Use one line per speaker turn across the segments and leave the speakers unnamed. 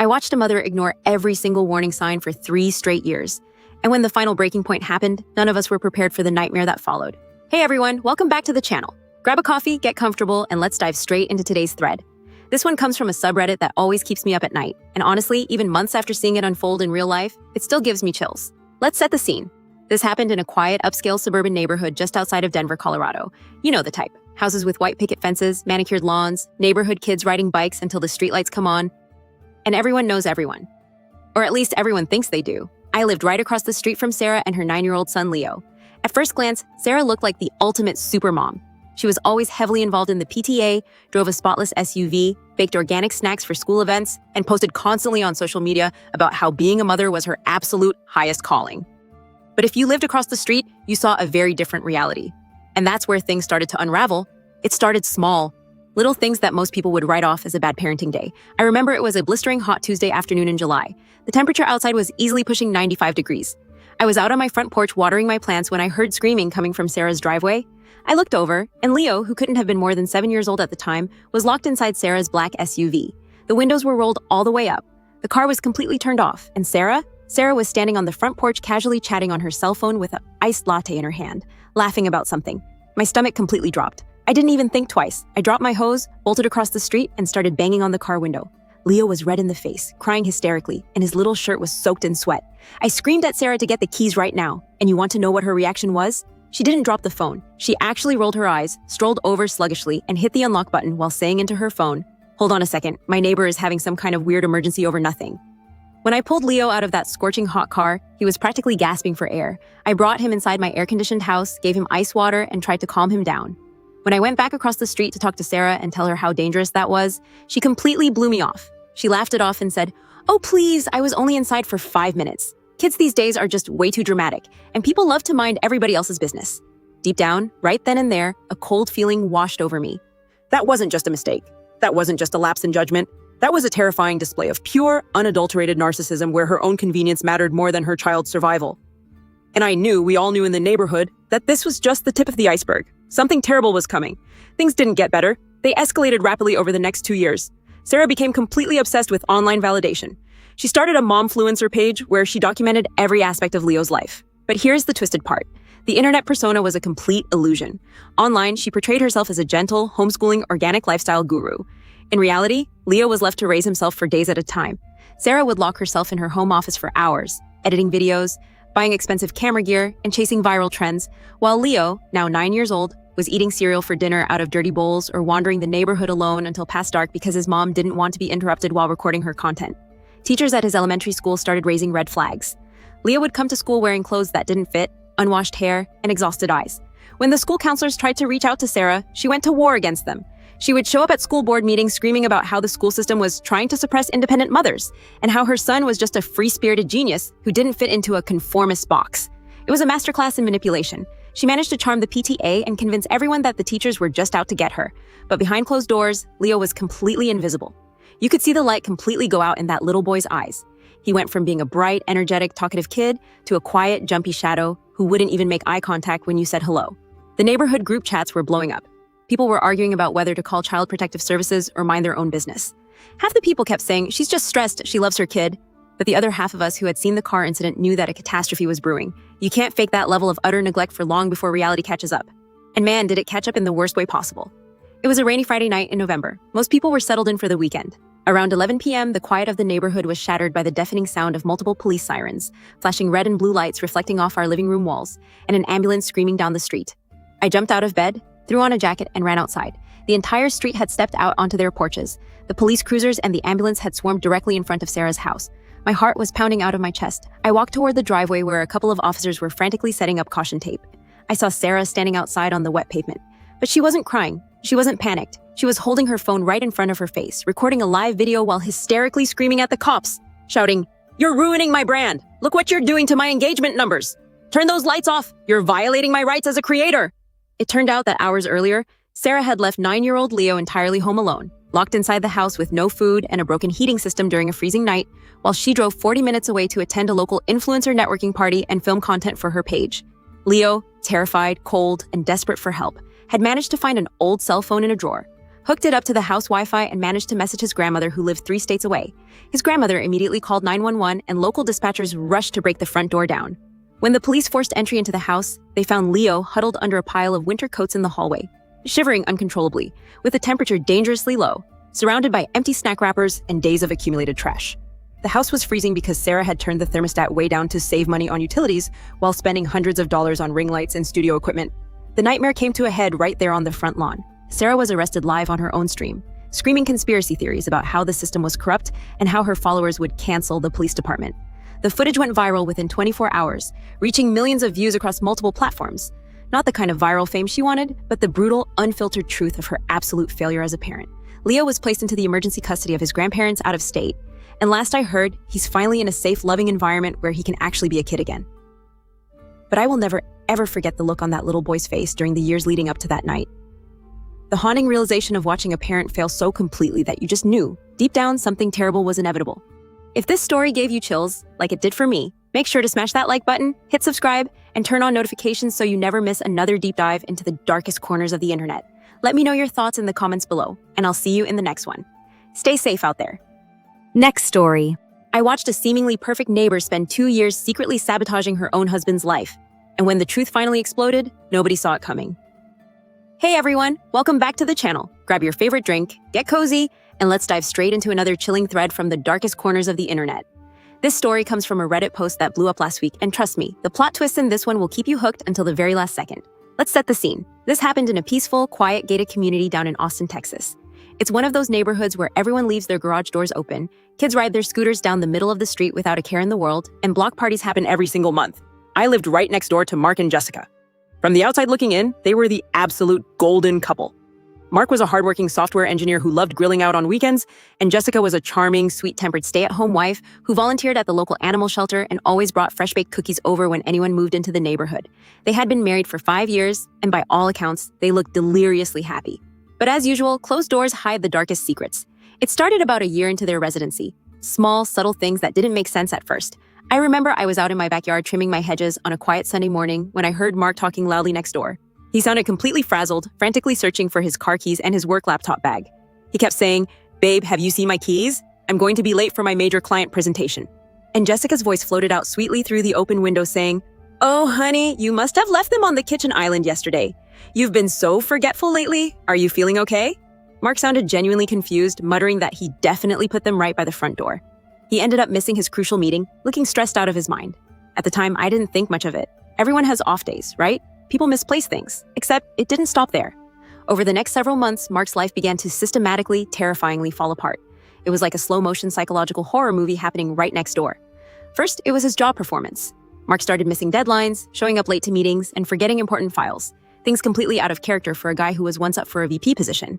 I watched a mother ignore every single warning sign for 3 straight years. And when the final breaking point happened, none of us were prepared for the nightmare that followed. Hey everyone, welcome back to the channel. Grab a coffee, get comfortable, and let's dive straight into today's thread. This one comes from a subreddit that always keeps me up at night, and honestly, even months after seeing it unfold in real life, it still gives me chills. Let's set the scene. This happened in a quiet, upscale suburban neighborhood just outside of Denver, Colorado. You know the type. Houses with white picket fences, manicured lawns, neighborhood kids riding bikes until the streetlights come on. And everyone knows everyone. Or at least everyone thinks they do. I lived right across the street from Sarah and her 9-year-old son, Leo. At first glance, Sarah looked like the ultimate supermom. She was always heavily involved in the PTA, drove a spotless SUV, baked organic snacks for school events, and posted constantly on social media about how being a mother was her absolute highest calling. But if you lived across the street, you saw a very different reality. And that's where things started to unravel. It started small. Little things that most people would write off as a bad parenting day. I remember it was a blistering hot Tuesday afternoon in July. The temperature outside was easily pushing 95 degrees. I was out on my front porch watering my plants when I heard screaming coming from Sarah's driveway. I looked over, and Leo, who couldn't have been more than 7 years old at the time, was locked inside Sarah's black SUV. The windows were rolled all the way up. The car was completely turned off, and Sarah was standing on the front porch casually chatting on her cell phone with an iced latte in her hand, laughing about something. My stomach completely dropped. I didn't even think twice. I dropped my hose, bolted across the street, and started banging on the car window. Leo was red in the face, crying hysterically, and his little shirt was soaked in sweat. I screamed at Sarah to get the keys right now, and you want to know what her reaction was? She didn't drop the phone. She actually rolled her eyes, strolled over sluggishly, and hit the unlock button while saying into her phone, "Hold on a second, my neighbor is having some kind of weird emergency over nothing." When I pulled Leo out of that scorching hot car, he was practically gasping for air. I brought him inside my air-conditioned house, gave him ice water, and tried to calm him down. When I went back across the street to talk to Sarah and tell her how dangerous that was, she completely blew me off. She laughed it off and said, "Oh please, I was only inside for 5 minutes. Kids these days are just way too dramatic, and people love to mind everybody else's business." Deep down, right then and there, a cold feeling washed over me.
That wasn't just a mistake. That wasn't just a lapse in judgment. That was a terrifying display of pure, unadulterated narcissism where her own convenience mattered more than her child's survival. And we all knew in the neighborhood, that this was just the tip of the iceberg. Something terrible was coming. Things didn't get better. They escalated rapidly over the next 2 years. Sarah became completely obsessed with online validation. She started a momfluencer page where she documented every aspect of Leo's life. But here's the twisted part. The internet persona was a complete illusion. Online, she portrayed herself as a gentle, homeschooling, organic lifestyle guru. In reality, Leo was left to raise himself for days at a time. Sarah would lock herself in her home office for hours, editing videos, buying expensive camera gear, and chasing viral trends, while Leo, now 9 years old, was eating cereal for dinner out of dirty bowls or wandering the neighborhood alone until past dark because his mom didn't want to be interrupted while recording her content. Teachers at his elementary school started raising red flags. Leo would come to school wearing clothes that didn't fit, unwashed hair, and exhausted eyes. When the school counselors tried to reach out to Sarah, she went to war against them. She would show up at school board meetings screaming about how the school system was trying to suppress independent mothers, and how her son was just a free-spirited genius who didn't fit into a conformist box. It was a masterclass in manipulation. She managed to charm the PTA and convince everyone that the teachers were just out to get her. But behind closed doors, Leo was completely invisible. You could see the light completely go out in that little boy's eyes. He went from being a bright, energetic, talkative kid to a quiet, jumpy shadow who wouldn't even make eye contact when you said hello. The neighborhood group chats were blowing up. People were arguing about whether to call Child Protective Services or mind their own business. Half the people kept saying, "She's just stressed, she loves her kid." But the other half of us who had seen the car incident knew that a catastrophe was brewing. You can't fake that level of utter neglect for long before reality catches up. And man, did it catch up in the worst way possible. It was a rainy Friday night in November. Most people were settled in for the weekend. Around 11 p.m., the quiet of the neighborhood was shattered by the deafening sound of multiple police sirens, flashing red and blue lights reflecting off our living room walls, and an ambulance screaming down the street. I jumped out of bed, threw on a jacket, and ran outside. The entire street had stepped out onto their porches. The police cruisers and the ambulance had swarmed directly in front of Sarah's house. My heart was pounding out of my chest. I walked toward the driveway where a couple of officers were frantically setting up caution tape. I saw Sarah standing outside on the wet pavement. But she wasn't crying. She wasn't panicked. She was holding her phone right in front of her face, recording a live video while hysterically screaming at the cops, shouting, "You're ruining my brand! Look what you're doing to my engagement numbers! Turn those lights off! You're violating my rights as a creator!" It turned out that hours earlier, Sarah had left 9-year-old Leo entirely home alone, locked inside the house with no food and a broken heating system during a freezing night, while she drove 40 minutes away to attend a local influencer networking party and film content for her page. Leo, terrified, cold, and desperate for help, had managed to find an old cell phone in a drawer.
hooked it up to the house Wi-Fi, and managed to message his grandmother who lived 3 states away. His grandmother immediately called 911, and local dispatchers rushed to break the front door down. When the police forced entry into the house, they found Leo huddled under a pile of winter coats in the hallway, shivering uncontrollably, with the temperature dangerously low, surrounded by empty snack wrappers and days of accumulated trash. The house was freezing because Sarah had turned the thermostat way down to save money on utilities while spending hundreds of dollars on ring lights and studio equipment. The nightmare came to a head right there on the front lawn. Sarah was arrested live on her own stream, screaming conspiracy theories about how the system was corrupt and how her followers would cancel the police department. The footage went viral within 24 hours, reaching millions of views across multiple platforms. Not the kind of viral fame she wanted, but the brutal, unfiltered truth of her absolute failure as a parent. Leo was placed into the emergency custody of his grandparents out of state, and last I heard, he's finally in a safe, loving environment where he can actually be a kid again. But I will never, ever forget the look on that little boy's face during the years leading up to that night. The haunting realization of watching a parent fail so completely that you just knew, deep down, something terrible was inevitable. If this story gave you chills, like it did for me, make sure to smash that like button, hit subscribe, and turn on notifications so you never miss another deep dive into the darkest corners of the internet. Let me know your thoughts in the comments below, and I'll see you in the next one. Stay safe out there. Next story. I watched a seemingly perfect neighbor spend 2 years secretly sabotaging her own husband's life. And when the truth finally exploded, nobody saw it coming. Hey everyone, welcome back to the channel. Grab your favorite drink, get cozy, and let's dive straight into another chilling thread from the darkest corners of the internet. This story comes from a Reddit post that blew up last week, and trust me, the plot twists in this one will keep you hooked until the very last second. Let's set the scene. This happened in a peaceful, quiet, gated community down in Austin, Texas. It's one of those neighborhoods where everyone leaves their garage doors open, kids ride their scooters down the middle of the street without a care in the world, and block parties happen every single month. I lived right next door to Mark and Jessica. From the outside looking in, they were the absolute golden couple. Mark was a hardworking software engineer who loved grilling out on weekends, and Jessica was a charming, sweet-tempered stay-at-home wife who volunteered at the local animal shelter and always brought fresh-baked cookies over when anyone moved into the neighborhood. They had been married for 5 years, and by all accounts, they looked deliriously happy. But as usual, closed doors hide the darkest secrets. It started about a year into their residency. Small, subtle things that didn't make sense at first. I remember I was out in my backyard trimming my hedges on a quiet Sunday morning when I heard Mark talking loudly next door. He sounded completely frazzled, frantically searching for his car keys and his work laptop bag. He kept saying, "Babe, have you seen my keys? I'm going to be late for my major client presentation." And Jessica's voice floated out sweetly through the open window saying, "Oh, honey, you must have left them on the kitchen island yesterday. You've been so forgetful lately. Are you feeling okay?" Mark sounded genuinely confused, muttering that he definitely put them right by the front door. He ended up missing his crucial meeting, looking stressed out of his mind. At the time, I didn't think much of it. Everyone has off days, right? People misplace things, except it didn't stop there. Over the next several months, Mark's life began to systematically, terrifyingly fall apart. It was like a slow-motion psychological horror movie happening right next door. First, it was his job performance. Mark started missing deadlines, showing up late to meetings, and forgetting important files. Things completely out of character for a guy who was once up for a VP position.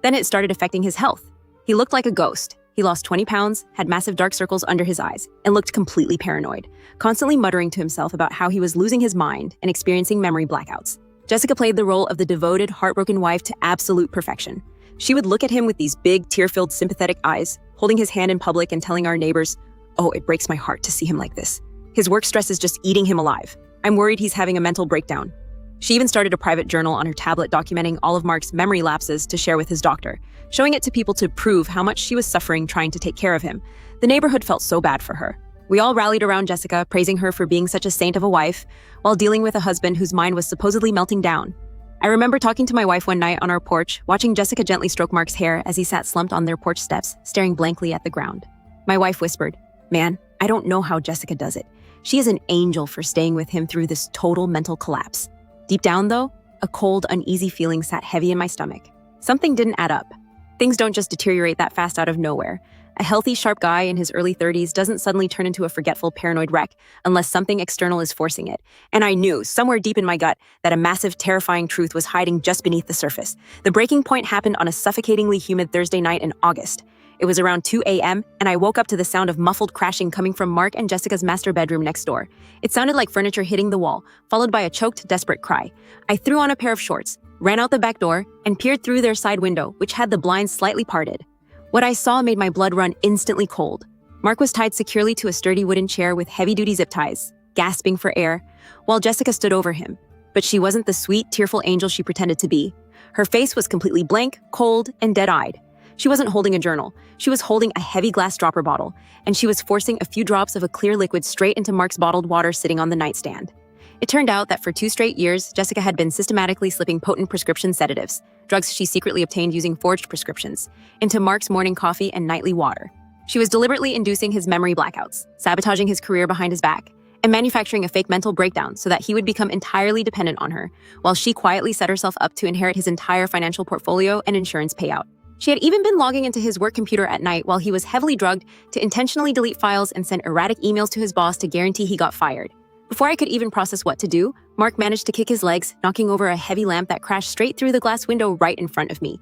Then it started affecting his health. He looked like a ghost. He lost 20 pounds, had massive dark circles under his eyes, and looked completely paranoid, constantly muttering to himself about how he was losing his mind and experiencing memory blackouts. Jessica played the role of the devoted, heartbroken wife to absolute perfection. She would look at him with these big, tear-filled, sympathetic eyes, holding his hand in public and telling our neighbors, "Oh, it breaks my heart to see him like this. His work stress is just eating him alive. I'm worried he's having a mental breakdown." She even started a private journal on her tablet documenting all of Mark's memory lapses to share with his doctor, showing it to people to prove how much she was suffering trying to take care of him. The neighborhood felt so bad for her. We all rallied around Jessica, praising her for being such a saint of a wife, while dealing with a husband whose mind was supposedly melting down. I remember talking to my wife one night on our porch, watching Jessica gently stroke Mark's hair as he sat slumped on their porch steps, staring blankly at the ground. My wife whispered, "Man, I don't know how Jessica does it. She is an angel for staying with him through this total mental collapse." Deep down, though, a cold, uneasy feeling sat heavy in my stomach. Something didn't add up. Things don't just deteriorate that fast out of nowhere. A healthy, sharp guy in his early 30s doesn't suddenly turn into a forgetful, paranoid wreck unless something external is forcing it. And I knew, somewhere deep in my gut, that a massive, terrifying truth was hiding just beneath the surface. The breaking point happened on a suffocatingly humid Thursday night in August. It was around 2 a.m., and I woke up to the sound of muffled crashing coming from Mark and Jessica's master bedroom next door. It sounded like furniture hitting the wall, followed by a choked, desperate cry. I threw on a pair of shorts, ran out the back door, and peered through their side window, which had the blinds slightly parted. What I saw made my blood run instantly cold. Mark was tied securely to a sturdy wooden chair with heavy-duty zip ties, gasping for air, while Jessica stood over him. But she wasn't the sweet, tearful angel she pretended to be. Her face was completely blank, cold, and dead-eyed. She wasn't holding a journal. She was holding a heavy glass dropper bottle, and she was forcing a few drops of a clear liquid straight into Mark's bottled water sitting on the nightstand. It turned out that for 2 straight years, Jessica had been systematically slipping potent prescription sedatives, drugs she secretly obtained using forged prescriptions, into Mark's morning coffee and nightly water. She was deliberately inducing his memory blackouts, sabotaging his career behind his back, and manufacturing a fake mental breakdown so that he would become entirely dependent on her, while she quietly set herself up to inherit his entire financial portfolio and insurance payout. She had even been logging into his work computer at night while he was heavily drugged to intentionally delete files and send erratic emails to his boss to guarantee he got fired. Before I could even process what to do, Mark managed to kick his legs, knocking over a heavy lamp that crashed straight through the glass window right in front of me.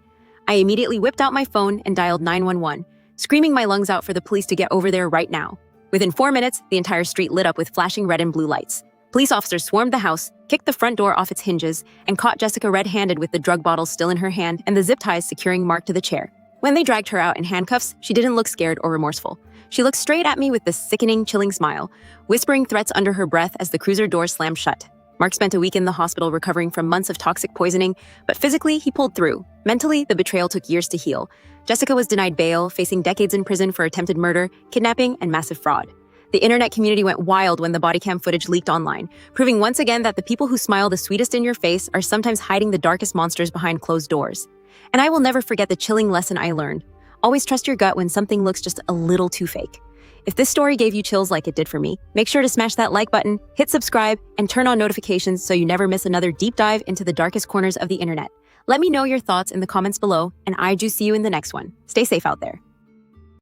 I immediately whipped out my phone and dialed 911, screaming my lungs out for the police to get over there right now. Within 4 minutes, the entire street lit up with flashing red and blue lights. Police officers swarmed the house, kicked the front door off its hinges, and caught Jessica red-handed with the drug bottle still in her hand and the zip ties securing Mark to the chair. When they dragged her out in handcuffs, she didn't look scared or remorseful. She looked straight at me with this sickening, chilling smile, whispering threats under her breath as the cruiser door slammed shut. Mark spent a week in the hospital recovering from months of toxic poisoning, but physically, he pulled through. Mentally, the betrayal took years to heal. Jessica was denied bail, facing decades in prison for attempted murder, kidnapping, and massive fraud. The internet community went wild when the body cam footage leaked online, proving once again that the people who smile the sweetest in your face are sometimes hiding the darkest monsters behind closed doors. And I will never forget the chilling lesson I learned. Always trust your gut when something looks just a little too fake. If this story gave you chills like it did for me, make sure to smash that like button, hit subscribe, and turn on notifications so you never miss another deep dive into the darkest corners of the internet. Let me know your thoughts in the comments below, and I do see you in the next one. Stay safe out there.